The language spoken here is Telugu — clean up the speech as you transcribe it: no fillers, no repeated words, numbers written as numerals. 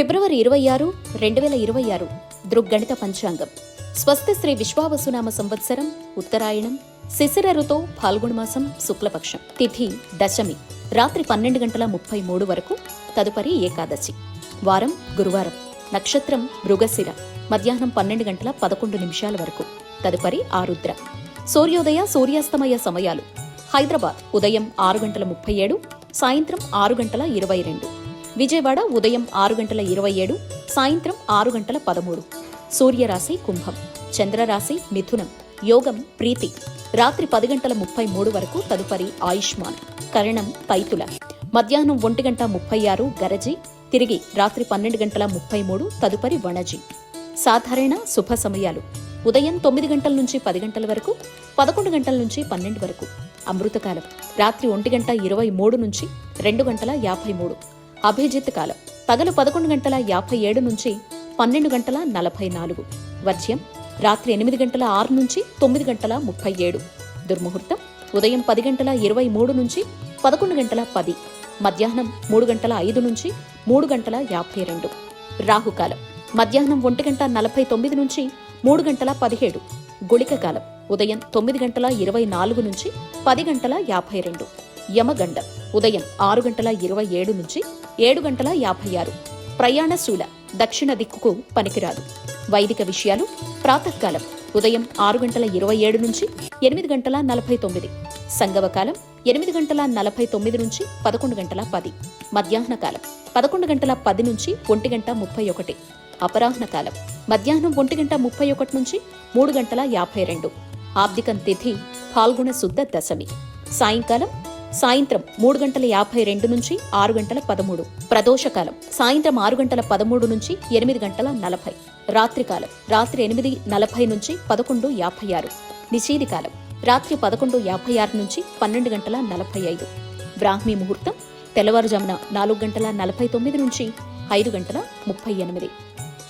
ఫిబ్రవరి 26, 2026 దృగ్గణిత పంచాంగం. స్వస్తి శ్రీ విశ్వావసునామ సంవత్సరం, ఉత్తరాయణం, శిశిర ఋతో ఫాల్గుణమాసం, శుక్లపక్షం, తిథి దశమి, రాత్రి 12:33 వరకు, తదుపరి ఏకాదశి. వారం గురువారం, నక్షత్రం మృగశిర, మధ్యాహ్నం 12:11 వరకు, తదుపరి ఆరుద్ర. సూర్యోదయ సూర్యాస్తమయ సమయాలు: హైదరాబాద్ ఉదయం 6:37, సాయంత్రం 6:22. విజయవాడ ఉదయం 6:27, సాయంత్రం 6:13. సూర్యరాశి కుంభం, చంద్రరాశి మిథునం. యోగం ప్రీతి, రాత్రి 10:33 వరకు, తదుపరి ఆయుష్మాన్. కరణం తైతుల, మధ్యాహ్నం 1:36 గరజి, తిరిగి రాత్రి 12:33, తదుపరి వణజి. సాధారణ శుభ సమయాలు: ఉదయం 9 గంటల నుంచి 10 గంటల వరకు, 11 గంటల నుంచి 12 వరకు. అమృతకాలం రాత్రి 1:23 నుంచి 2:53. అభిజిత్ కాలం పగలు 11:57 నుంచి 12:44. వర్జ్యం రాత్రి 8:06 నుంచి 9:37. దుర్ముహూర్తం ఉదయం 10:23 నుంచి 11:10, మధ్యాహ్నం 3:05 నుంచి 3:52. రాహుకాలం మధ్యాహ్నం 1:49 నుంచి 3:17. గుళిక కాలం ఉదయం 9:24 నుంచి 10:52. యమగండం ఉదయం 6:27 నుంచి 7:56. ప్రయాణశూల దక్షిణ దిక్కుకు పనికిరాదు. వైదిక విషయాలు: ప్రాతకాలం ఉదయం 6:27 నుంచి 8:49. సంగమకాలం 8:49 నుంచి 11:10. మధ్యాహ్న కాలం 11:10 నుంచి 1:31. అపరాహ్న కాలం మధ్యాహ్నం 1:31 నుంచి 3:52. ఆబ్దికం తిథి ఫాల్గుణ శుద్ధ దశమి. సాయంత్రం 3:52 నుంచి 6:13. ప్రదోషకాలం సాయంత్రం 6:13 నుంచి 8:40. రాత్రికాలం రాత్రి 8:40 నుంచి 11:56. నిషీదికాలం రాత్రి 11:56 నుంచి 12:45. బ్రాహ్మీ ముహూర్తం తెల్లవారుజామున 4:49 నుంచి 5:38.